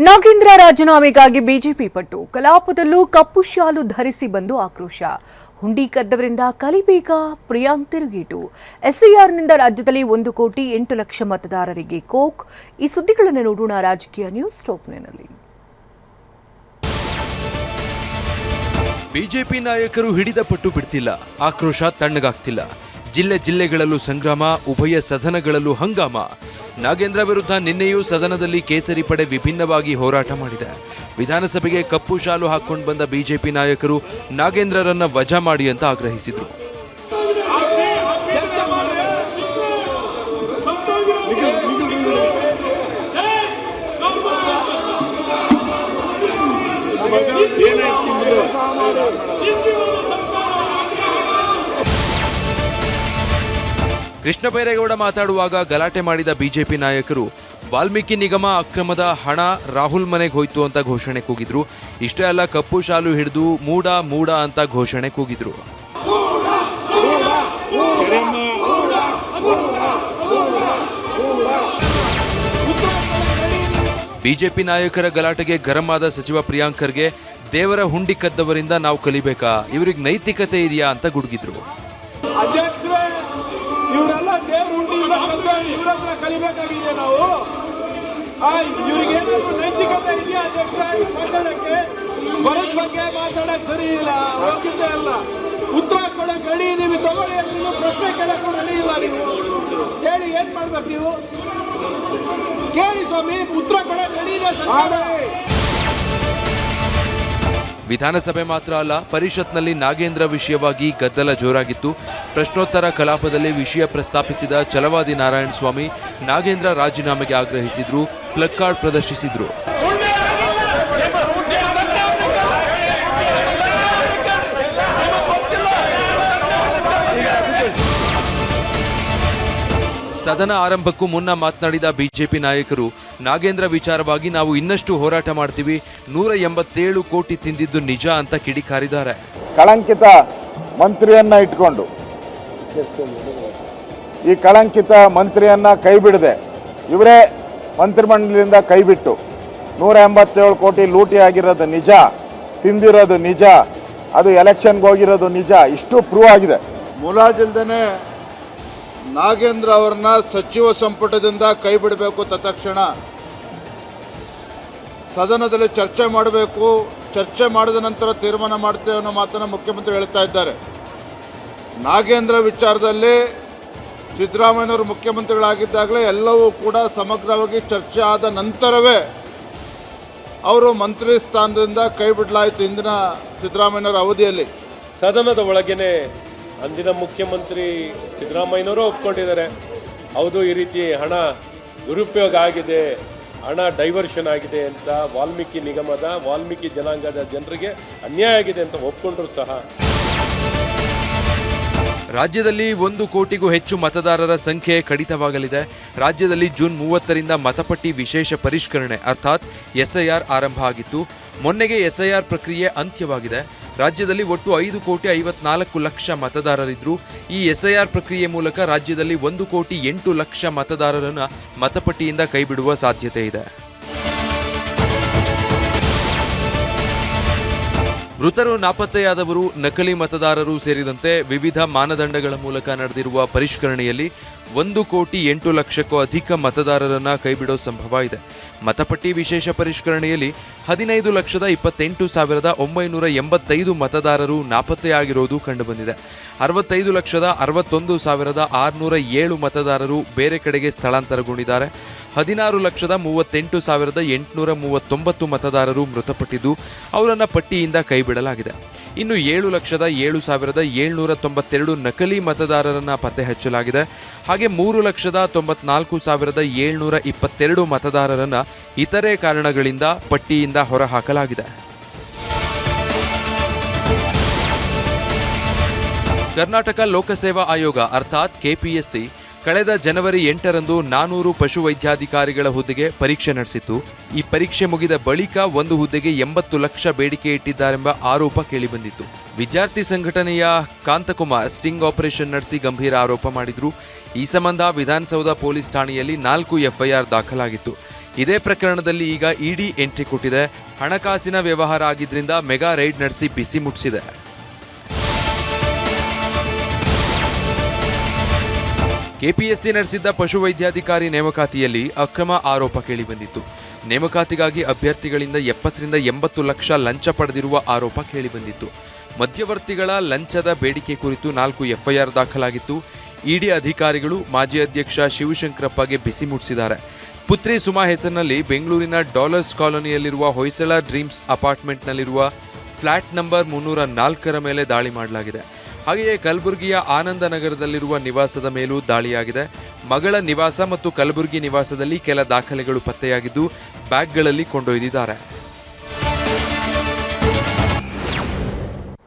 Nagendra ರಾಜೀನಾಮೆಗಾಗಿ BJP ಪಟ್ಟು ಕಲಾಪದಲ್ಲೂ ಕಪ್ಪು ಶಾಲು ಧರಿಸಿ ಬಂದು ಆಕ್ರೋಶ. ಹುಂಡಿ ಕದ್ದವರಿಂದ ಕಲಿಬೇಕಾ ಪ್ರಿಯಾಂಕ್ ತಿರುಗೇಟು. ಎಸ್ಐಆರ್ನಿಂದ ರಾಜ್ಯದಲ್ಲಿ 1,08,00,000 ಮತದಾರರಿಗೆ ಕೋಕ್. ಈ ಸುದ್ದಿಗಳನ್ನು ನೋಡೋಣ ರಾಜಕೀಯ ನ್ಯೂಸ್ ಟಾಪ್ನಲ್ಲಿ. ಬಿಜೆಪಿ ನಾಯಕರು ಹಿಡಿದ ಪಟ್ಟು ಬಿಡ್ತಿಲ್ಲ, ಆಕ್ರೋಶ ತಣ್ಣಗಾಗ್ತಿಲ್ಲ. ಜಿಲ್ಲೆಗಳಲ್ಲೂ ಸಂಗ್ರಾಮ, ಉಭಯ ಸದನಗಳಲ್ಲೂ ಹಂಗಾಮ. ನಾಗೇಂದ್ರ ವಿರುದ್ಧ ನಿನ್ನೆಯೂ ಸದನದಲ್ಲಿ ಕೇಸರಿ ಪಡೆ ವಿಭಿನ್ನವಾಗಿ ಹೋರಾಟ ಮಾಡಿದೆ. ವಿಧಾನಸಭೆಗೆ ಕಪ್ಪು ಶಾಲು ಹಾಕೊಂಡು ಬಂದ ಬಿಜೆಪಿ ನಾಯಕರು ನಾಗೇಂದ್ರರನ್ನ ವಜಾ ಮಾಡಿ ಅಂತ ಆಗ್ರಹಿಸಿದ್ರು. ಕೃಷ್ಣ ಬೈರೇಗೌಡ ಮಾತಾಡುವಾಗ ಗಲಾಟೆ ಮಾಡಿದ ಬಿಜೆಪಿ ನಾಯಕರು ವಾಲ್ಮೀಕಿ ನಿಗಮ ಅಕ್ರಮದ ಹಣ ರಾಹುಲ್ ಮನೆಗೆ ಹೋಯ್ತು ಅಂತ ಘೋಷಣೆ ಕೂಗಿದ್ರು. ಇಷ್ಟೇ ಅಲ್ಲ, ಕಪ್ಪು ಶಾಲು ಹಿಡಿದು ಮೂಡ ಅಂತ ಘೋಷಣೆ ಕೂಗಿದ್ರು. ಬಿಜೆಪಿ ನಾಯಕರ ಗಲಾಟೆಗೆ ಗರಂ ಆದ ಸಚಿವ ಪ್ರಿಯಾಂಕ್ ಖರ್ಗೆ ದೇವರ ಹುಂಡಿ ಕದ್ದವರಿಂದ ನಾವು ಕಲಿಬೇಕಾ, ಇವ್ರಿಗೆ ನೈತಿಕತೆ ಇದೆಯಾ ಅಂತ ಗುಡುಗಿದ್ರು. ಇವರೆಲ್ಲ ದೇವ್ರ ಹುಂಡಿಯಿಂದ ಕದ್ದವ್ರು, ಇವ್ರ ಹತ್ರ ಕಲಿಬೇಕಾಗಿದೆ ನಾವು. ಇವ್ರಿಗೇನಾದ್ರು ನೈತಿಕತೆ ಇದೆಯಾ ಅಧ್ಯಕ್ಷರ? ಮಾತಾಡಕ್ಕೆ ಬರದ ಬಗ್ಗೆ ಮಾತಾಡಕ್ ಸರಿ ಇಲ್ಲ, ಹೋಗಿದ್ದೆ ಅಲ್ಲ. ಉತ್ತರ ಕೊಡಕ್ ರೆಡಿ ಇದೀವಿ, ತಗೊಳ್ಳಿ ಅಂತ ಪ್ರಶ್ನೆ ಕೇಳಕ್ಕೂ ರೆಡಿ ಇಲ್ಲ. ನೀವು ಹೇಳಿ ಏನ್ ಮಾಡ್ಬೇಕು? ನೀವು ಕೇಳಿ ಸ್ವಾಮಿ, ಉತ್ತರ ಕೊಡಕ್ ರೆಡಿ ಇದೆ ಸರ್ಕಾರ. ವಿಧಾನಸಭೆ ಮಾತ್ರ ಅಲ್ಲ, ಪರಿಷತ್ನಲ್ಲಿ ನಾಗೇಂದ್ರ ವಿಷಯವಾಗಿ ಗದ್ದಲ ಜೋರಾಗಿತ್ತು. ಪ್ರಶ್ನೋತ್ತರ ಕಲಾಪದಲ್ಲಿ ವಿಷಯ ಪ್ರಸ್ತಾಪಿಸಿದ ಛಲವಾದಿ ನಾರಾಯಣ ಸ್ವಾಮಿ ನಾಗೇಂದ್ರ ರಾಜೀನಾಮೆಗೆ ಆಗ್ರಹಿಸಿದ್ರು, ಪ್ಲಗ್ ಕಾರ್ಡ್ ಪ್ರದರ್ಶಿಸಿದ್ರು. ಸದನ ಆರಂಭಕ್ಕೂ ಮುನ್ನ ಮಾತನಾಡಿದ ಬಿಜೆಪಿ ನಾಯಕರು ನಾಗೇಂದ್ರ ವಿಚಾರವಾಗಿ ನಾವು ಇನ್ನಷ್ಟು ಹೋರಾಟ ಮಾಡ್ತೀವಿ, 187 ಕೋಟಿ ತಿಂದಿದ್ದು ನಿಜ ಅಂತ ಕಿಡಿಕಾರಿದ್ದಾರೆ. ಕಳಂಕಿತ ಮಂತ್ರಿಯನ್ನ ಇಟ್ಕೊಂಡು ಈ ಕಳಂಕಿತ ಮಂತ್ರಿಯನ್ನ ಕೈ ಬಿಡದೆ ಇವರೇ ಮಂತ್ರಿಮಂಡಲದಿಂದ ಕೈಬಿಟ್ಟು 187 ಕೋಟಿ ಲೂಟಿ ಆಗಿರೋದು ನಿಜ, ತಿಂದಿರೋದು ನಿಜ, ಅದು ಎಲೆಕ್ಷನ್ಗೆ ಹೋಗಿರೋದು ನಿಜ, ಇಷ್ಟು ಪ್ರೂವ್ ಆಗಿದೆ. ಮುಲಾಜಿಲ್ದೇನೆ ನಾಗೇಂದ್ರ ಅವರನ್ನ ಸಚಿವ ಸಂಪುಟದಿಂದ ಕೈ ಬಿಡಬೇಕು, ತತ್ಕ್ಷಣ ಸದನದಲ್ಲಿ ಚರ್ಚೆ ಮಾಡಬೇಕು, ಚರ್ಚೆ ಮಾಡಿದ ನಂತರ ತೀರ್ಮಾನ ಮಾಡ್ತೇವೆ ಅನ್ನೋ ಮಾತನ್ನು ಮುಖ್ಯಮಂತ್ರಿ ಹೇಳ್ತಾ ಇದ್ದಾರೆ. ನಾಗೇಂದ್ರ ವಿಚಾರದಲ್ಲಿ ಸಿದ್ದರಾಮಯ್ಯನವರು ಮುಖ್ಯಮಂತ್ರಿಗಳಾಗಿದ್ದಾಗಲೇ ಎಲ್ಲವೂ ಕೂಡ ಸಮಗ್ರವಾಗಿ ಚರ್ಚೆ ಆದ ನಂತರವೇ ಅವರು ಮಂತ್ರಿ ಸ್ಥಾನದಿಂದ ಕೈ ಬಿಡಲಾಯಿತು. ಇಂದಿನ ಸಿದ್ದರಾಮಯ್ಯನವರ ಅವಧಿಯಲ್ಲಿ ಸದನದ ಒಳಗೇನೆ ಅಂದಿನ ಮುಖ್ಯಮಂತ್ರಿ ಸಿದ್ದರಾಮಯ್ಯನವರು ಒಪ್ಕೊಂಡಿದ್ದಾರೆ, ಹೌದು ಈ ರೀತಿ ಹಣ ದುರುಪಯೋಗ ಆಗಿದೆ, ಹಣ ಡೈವರ್ಷನ್ ಆಗಿದೆ ಅಂತ, ವಾಲ್ಮೀಕಿ ನಿಗಮದ ವಾಲ್ಮೀಕಿ ಜನಾಂಗದ ಜನರಿಗೆ ಅನ್ಯಾಯ ಆಗಿದೆ ಅಂತ ಒಪ್ಕೊಂಡ್ರು ಸಹ. ರಾಜ್ಯದಲ್ಲಿ 1 ಕೋಟಿಗೂ ಹೆಚ್ಚು ಮತದಾರರ ಸಂಖ್ಯೆ ಕಡಿತವಾಗಲಿದೆ. ರಾಜ್ಯದಲ್ಲಿ ಜೂನ್ 30ರಿಂದ ಮತಪಟ್ಟಿ ವಿಶೇಷ ಪರಿಷ್ಕರಣೆ ಅರ್ಥಾತ್ ಎಸ್ಐಆರ್ ಆರಂಭ ಆಗಿತ್ತು. ಮೊನ್ನೆಗೆ ಎಸ್ಐಆರ್ ಪ್ರಕ್ರಿಯೆ ಅಂತ್ಯವಾಗಿದೆ. ರಾಜ್ಯದಲ್ಲಿ ಒಟ್ಟು 5,54,00,000 ಮತದಾರರಿದ್ರು. ಈ ಎಸ್ಐಆರ್ ಪ್ರಕ್ರಿಯೆ ಮೂಲಕ ರಾಜ್ಯದಲ್ಲಿ 1,08,00,000 ಮತದಾರರನ್ನ ಮತಪಟ್ಟಿಯಿಂದ ಕೈಬಿಡುವ ಸಾಧ್ಯತೆ ಇದೆ. ಮೃತರು, ನಾಪತ್ತೆಯಾದವರು, ನಕಲಿ ಮತದಾರರು ಸೇರಿದಂತೆ ವಿವಿಧ ಮಾನದಂಡಗಳ ಮೂಲಕ ನಡೆದಿರುವ ಪರಿಷ್ಕರಣೆಯಲ್ಲಿ 1,08,00,000ಕ್ಕೂ ಅಧಿಕ ಮತದಾರರನ್ನ ಕೈಬಿಡೋ ಸಂಭವ ಇದೆ. ಮತಪಟ್ಟಿ ವಿಶೇಷ ಪರಿಷ್ಕರಣೆಯಲ್ಲಿ 15,28,985 ಮತದಾರರು ನಾಪತ್ತೆಯಾಗಿರೋದು ಕಂಡುಬಂದಿದೆ. 65,61,607 ಮತದಾರರು ಬೇರೆ ಕಡೆಗೆ ಸ್ಥಳಾಂತರಗೊಂಡಿದ್ದಾರೆ. 16,38,839 ಮತದಾರರು ಮೃತಪಟ್ಟಿದ್ದು ಅವರನ್ನ ಪಟ್ಟಿಯಿಂದ ಕೈಬಿಡಲಾಗಿದೆ. ಇನ್ನು 7,07,792 ನಕಲಿ ಮತದಾರರನ್ನ ಪತ್ತೆ ಹಚ್ಚಲಾಗಿದೆ. ಹಾಗೆ 3,94,722 ಮತದಾರರನ್ನ ಇತರೆ ಕಾರಣಗಳಿಂದ ಪಟ್ಟಿಯಿಂದ ಹೊರಹಾಕಲಾಗಿದೆ. ಕರ್ನಾಟಕ ಲೋಕಸೇವಾ ಆಯೋಗ ಅರ್ಥಾತ್ ಕೆಪಿಎಸ್ಸಿ ಕಳೆದ ಜನವರಿ 8ರಂದು 400 ಪಶುವೈದ್ಯಾಧಿಕಾರಿಗಳ ಹುದ್ದೆಗೆ ಪರೀಕ್ಷೆ ನಡೆಸಿತ್ತು. ಈ ಪರೀಕ್ಷೆ ಮುಗಿದ ಬಳಿಕ ಒಂದು ಹುದ್ದೆಗೆ 80 ಲಕ್ಷ ಬೇಡಿಕೆ ಇಟ್ಟಿದ್ದಾರೆಂಬ ಆರೋಪ ಕೇಳಿಬಂದಿತ್ತು. ವಿದ್ಯಾರ್ಥಿ ಸಂಘಟನೆಯ ಕಾಂತಕುಮಾರ್ ಸ್ಟಿಂಗ್ ಆಪರೇಷನ್ ನಡೆಸಿ ಗಂಭೀರ ಆರೋಪ ಮಾಡಿದ್ರು. ಈ ಸಂಬಂಧ ವಿಧಾನಸೌಧ ಪೊಲೀಸ್ ಠಾಣೆಯಲ್ಲಿ 4 ಎಫ್ಐಆರ್ ದಾಖಲಾಗಿತ್ತು. ಇದೇ ಪ್ರಕರಣದಲ್ಲಿ ಈಗ ಇಡಿ ಎಂಟ್ರಿ ಕೊಟ್ಟಿದೆ. ಹಣಕಾಸಿನ ವ್ಯವಹಾರ ಆಗಿದ್ರಿಂದ ಮೆಗಾ ರೈಡ್ ನಡೆಸಿ ಬಿಸಿ ಮುಟ್ಟಿಸಿದೆ. ಕೆಪಿಎಸ್ಸಿ ನಡೆಸಿದ್ದ ಪಶುವೈದ್ಯಾಧಿಕಾರಿ ನೇಮಕಾತಿಯಲ್ಲಿ ಅಕ್ರಮ ಆರೋಪ ಕೇಳಿಬಂದಿತ್ತು. ನೇಮಕಾತಿಗಾಗಿ ಅಭ್ಯರ್ಥಿಗಳಿಂದ 70 ರಿಂದ 80 ಲಕ್ಷ ಲಂಚ ಪಡೆದಿರುವ ಆರೋಪ ಕೇಳಿಬಂದಿತ್ತು. ಮಧ್ಯವರ್ತಿಗಳ ಲಂಚದ ಬೇಡಿಕೆ ಕುರಿತು 4 ಎಫ್ಐಆರ್ ದಾಖಲಾಗಿತ್ತು. ಇಡಿ ಅಧಿಕಾರಿಗಳು ಮಾಜಿ ಅಧ್ಯಕ್ಷ ಶಿವಶಂಕರಪ್ಪಗೆ ಬಿಸಿ ಮುಟ್ಟಿಸಿದ್ದಾರೆ. ಪುತ್ರಿ ಸುಮಾ ಹೆಸರಿನಲ್ಲಿ ಬೆಂಗಳೂರಿನ ಡಾಲರ್ಸ್ ಕಾಲೋನಿಯಲ್ಲಿರುವ ಹೊಯ್ಸಳ ಡ್ರೀಮ್ಸ್ ಅಪಾರ್ಟ್ಮೆಂಟ್ನಲ್ಲಿರುವ ಫ್ಲಾಟ್ ನಂಬರ್ 304ರ ಮೇಲೆ ದಾಳಿ ಮಾಡಲಾಗಿದೆ. ಹಾಗೆಯೇ ಕಲಬುರಗಿಯ ಆನಂದ ನಗರದಲ್ಲಿರುವ ನಿವಾಸದ ಮೇಲೂ ದಾಳಿಯಾಗಿದೆ. ಮಗಳ ನಿವಾಸ ಮತ್ತು ಕಲಬುರಗಿ ನಿವಾಸದಲ್ಲಿ ಕೆಲ ದಾಖಲೆಗಳು ಪತ್ತೆಯಾಗಿದ್ದು ಬ್ಯಾಗ್ಗಳಲ್ಲಿ ಕೊಂಡೊಯ್ದಿದ್ದಾರೆ.